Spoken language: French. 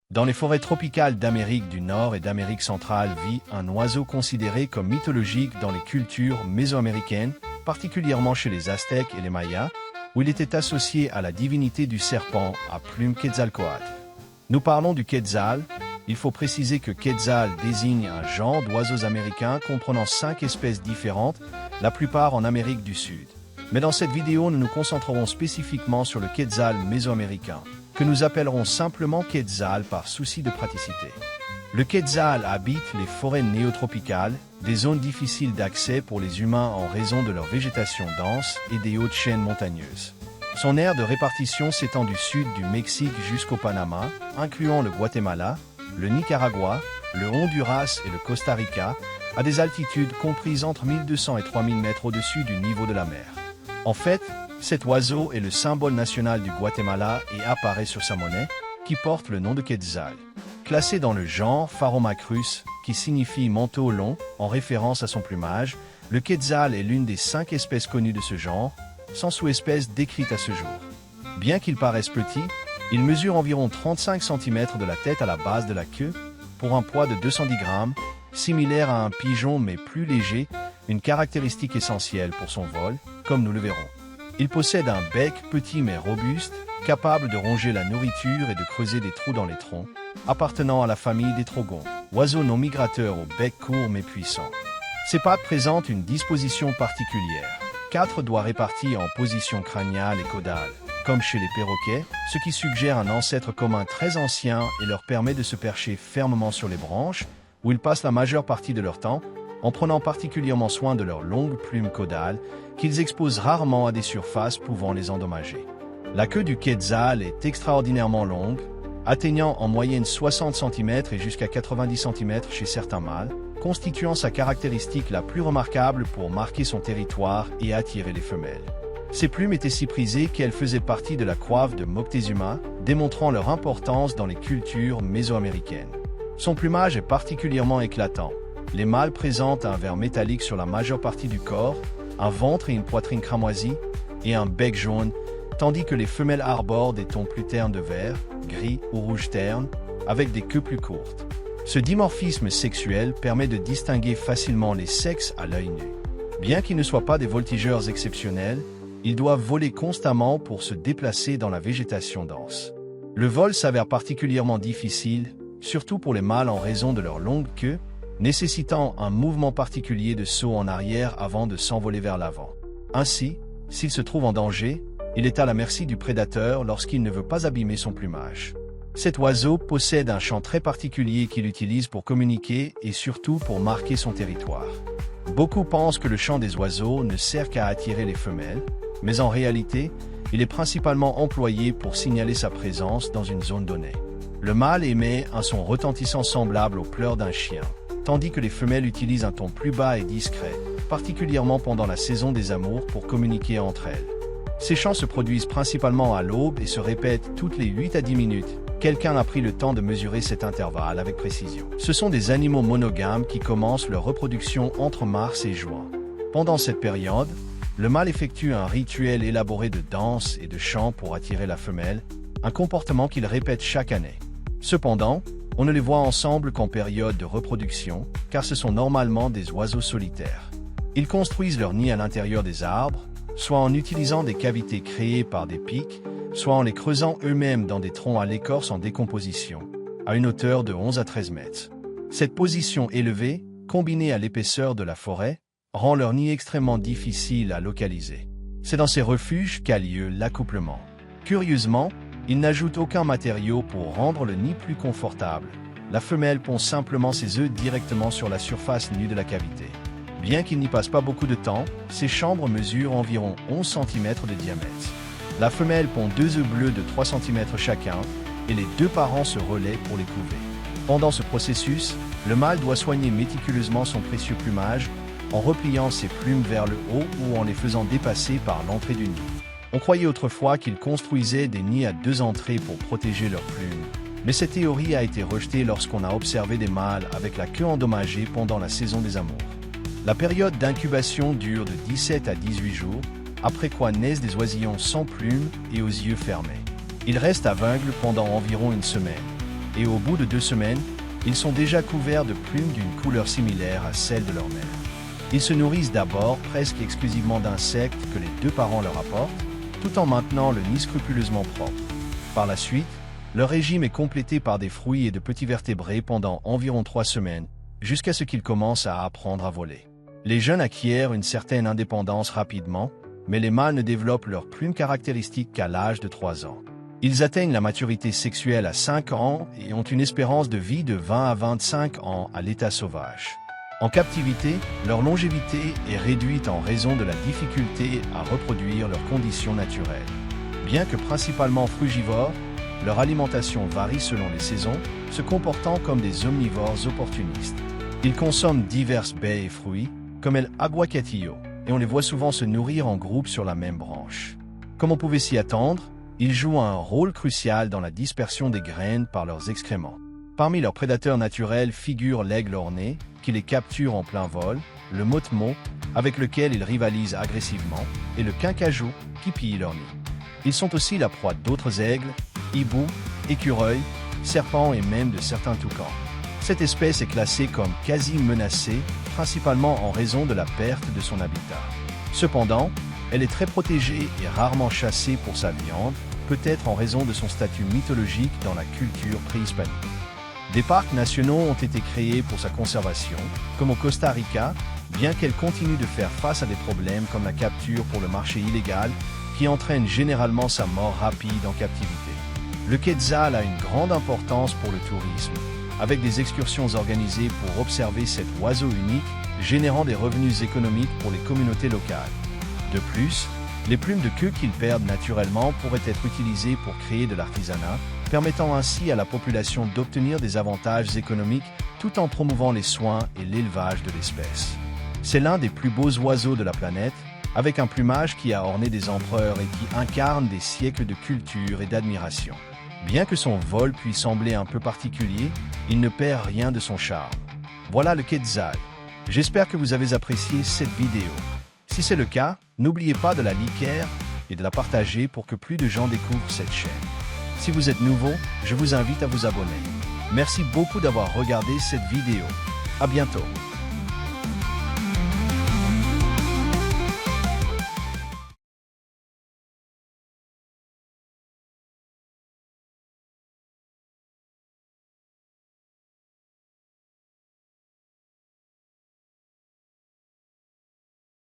Dans les forêts tropicales d'Amérique du Nord et d'Amérique centrale vit un oiseau considéré comme mythologique dans les cultures mésoaméricaines, particulièrement chez les Aztèques et les Mayas, où il était associé à la divinité du serpent à plumes Quetzalcoatl. Nous parlons du quetzal. Il faut préciser que quetzal désigne un genre d'oiseaux américains comprenant 5 espèces différentes, la plupart en Amérique du Sud. Mais dans cette vidéo, nous nous concentrerons spécifiquement sur le quetzal mésoaméricain, que nous appellerons simplement quetzal par souci de praticité. Le quetzal habite les forêts néotropicales, des zones difficiles d'accès pour les humains en raison de leur végétation dense et des hautes chaînes montagneuses. Son aire de répartition s'étend du sud du Mexique jusqu'au Panama, incluant le Guatemala, le Nicaragua, le Honduras et le Costa Rica, à des altitudes comprises entre 1200 et 3000 mètres au-dessus du niveau de la mer. En fait, cet oiseau est le symbole national du Guatemala et apparaît sur sa monnaie, qui porte le nom de quetzal. Classé dans le genre Pharomacrus, qui signifie manteau long, en référence à son plumage, le quetzal est l'une des 5 espèces connues de ce genre, sans sous-espèce décrite à ce jour. Bien qu'il paraisse petit, il mesure environ 35 cm de la tête à la base de la queue, pour un poids de 210 grammes, similaire à un pigeon mais plus léger, une caractéristique essentielle pour son vol, comme nous le verrons. Il possède un bec petit mais robuste, capable de ronger la nourriture et de creuser des trous dans les troncs, appartenant à la famille des trogons, oiseaux non migrateurs au bec court mais puissant. Ses pattes présentent une disposition particulière. 4 doigts répartis en position crâniale et caudale, comme chez les perroquets, ce qui suggère un ancêtre commun très ancien et leur permet de se percher fermement sur les branches, où ils passent la majeure partie de leur temps, en prenant particulièrement soin de leurs longues plumes caudales, qu'ils exposent rarement à des surfaces pouvant les endommager. La queue du quetzal est extraordinairement longue, atteignant en moyenne 60 cm et jusqu'à 90 cm chez certains mâles, constituant sa caractéristique la plus remarquable pour marquer son territoire et attirer les femelles. Ces plumes étaient si prisées qu'elles faisaient partie de la coiffe de Moctezuma, démontrant leur importance dans les cultures mésoaméricaines. Son plumage est particulièrement éclatant. Les mâles présentent un vert métallique sur la majeure partie du corps, un ventre et une poitrine cramoisis, et un bec jaune, tandis que les femelles arborent des tons plus ternes de vert, gris ou rouge terne, avec des queues plus courtes. Ce dimorphisme sexuel permet de distinguer facilement les sexes à l'œil nu. Bien qu'ils ne soient pas des voltigeurs exceptionnels, ils doivent voler constamment pour se déplacer dans la végétation dense. Le vol s'avère particulièrement difficile, surtout pour les mâles en raison de leur longue queue, nécessitant un mouvement particulier de saut en arrière avant de s'envoler vers l'avant. Ainsi, s'il se trouve en danger, il est à la merci du prédateur lorsqu'il ne veut pas abîmer son plumage. Cet oiseau possède un chant très particulier qu'il utilise pour communiquer et surtout pour marquer son territoire. Beaucoup pensent que le chant des oiseaux ne sert qu'à attirer les femelles, mais en réalité, il est principalement employé pour signaler sa présence dans une zone donnée. Le mâle émet un son retentissant semblable aux pleurs d'un chien, tandis que les femelles utilisent un ton plus bas et discret, particulièrement pendant la saison des amours pour communiquer entre elles. Ces chants se produisent principalement à l'aube et se répètent toutes les 8 à 10 minutes. Quelqu'un a pris le temps de mesurer cet intervalle avec précision. Ce sont des animaux monogames qui commencent leur reproduction entre mars et juin. Pendant cette période, le mâle effectue un rituel élaboré de danse et de chant pour attirer la femelle, un comportement qu'il répète chaque année. Cependant, on ne les voit ensemble qu'en période de reproduction, car ce sont normalement des oiseaux solitaires. Ils construisent leur nid à l'intérieur des arbres, soit en utilisant des cavités créées par des pics, soit en les creusant eux-mêmes dans des troncs à l'écorce en décomposition, à une hauteur de 11 à 13 mètres. Cette position élevée, combinée à l'épaisseur de la forêt, rend leur nid extrêmement difficile à localiser. C'est dans ces refuges qu'a lieu l'accouplement. Curieusement, ils n'ajoutent aucun matériau pour rendre le nid plus confortable. La femelle pond simplement ses œufs directement sur la surface nue de la cavité. Bien qu'il n'y passe pas beaucoup de temps, ces chambres mesurent environ 11 cm de diamètre. La femelle pond 2 œufs bleus de 3 cm chacun, et les 2 parents se relaient pour les couver. Pendant ce processus, le mâle doit soigner méticuleusement son précieux plumage, en repliant ses plumes vers le haut ou en les faisant dépasser par l'entrée du nid. On croyait autrefois qu'ils construisaient des nids à 2 entrées pour protéger leurs plumes, mais cette théorie a été rejetée lorsqu'on a observé des mâles avec la queue endommagée pendant la saison des amours. La période d'incubation dure de 17 à 18 jours, après quoi naissent des oisillons sans plumes et aux yeux fermés. Ils restent aveugles pendant environ une semaine. et au bout de 2 semaines, ils sont déjà couverts de plumes d'une couleur similaire à celle de leur mère. Ils se nourrissent d'abord presque exclusivement d'insectes que les 2 parents leur apportent, tout en maintenant le nid scrupuleusement propre. Par la suite, leur régime est complété par des fruits et de petits vertébrés pendant environ 3 semaines, jusqu'à ce qu'ils commencent à apprendre à voler. Les jeunes acquièrent une certaine indépendance rapidement, mais les mâles ne développent leurs plumes caractéristiques qu'à l'âge de 3 ans. Ils atteignent la maturité sexuelle à 5 ans et ont une espérance de vie de 20 à 25 ans à l'état sauvage. En captivité, leur longévité est réduite en raison de la difficulté à reproduire leurs conditions naturelles. Bien que principalement frugivores, leur alimentation varie selon les saisons, se comportant comme des omnivores opportunistes. Ils consomment diverses baies et fruits, comme el aguacatillo, et on les voit souvent se nourrir en groupe sur la même branche. Comme on pouvait s'y attendre, ils jouent un rôle crucial dans la dispersion des graines par leurs excréments. Parmi leurs prédateurs naturels figurent l'aigle orné, qui les capture en plein vol, le motemo, avec lequel ils rivalisent agressivement, et le quincajou, qui pille leur nid. Ils sont aussi la proie d'autres aigles, hiboux, écureuils, serpents et même de certains toucans. Cette espèce est classée comme quasi menacée, principalement en raison de la perte de son habitat. Cependant, elle est très protégée et rarement chassée pour sa viande, peut-être en raison de son statut mythologique dans la culture préhispanique. Des parcs nationaux ont été créés pour sa conservation, comme au Costa Rica, bien qu'elle continue de faire face à des problèmes comme la capture pour le marché illégal, qui entraîne généralement sa mort rapide en captivité. Le quetzal a une grande importance pour le tourisme, avec des excursions organisées pour observer cet oiseau unique, générant des revenus économiques pour les communautés locales. De plus, les plumes de queue qu'ils perdent naturellement pourraient être utilisées pour créer de l'artisanat, permettant ainsi à la population d'obtenir des avantages économiques tout en promouvant les soins et l'élevage de l'espèce. C'est l'un des plus beaux oiseaux de la planète, avec un plumage qui a orné des empereurs et qui incarne des siècles de culture et d'admiration. Bien que son vol puisse sembler un peu particulier, il ne perd rien de son charme. Voilà le quetzal. J'espère que vous avez apprécié cette vidéo. Si c'est le cas, n'oubliez pas de la liker et de la partager pour que plus de gens découvrent cette chaîne. Si vous êtes nouveau, je vous invite à vous abonner. Merci beaucoup d'avoir regardé cette vidéo. À bientôt.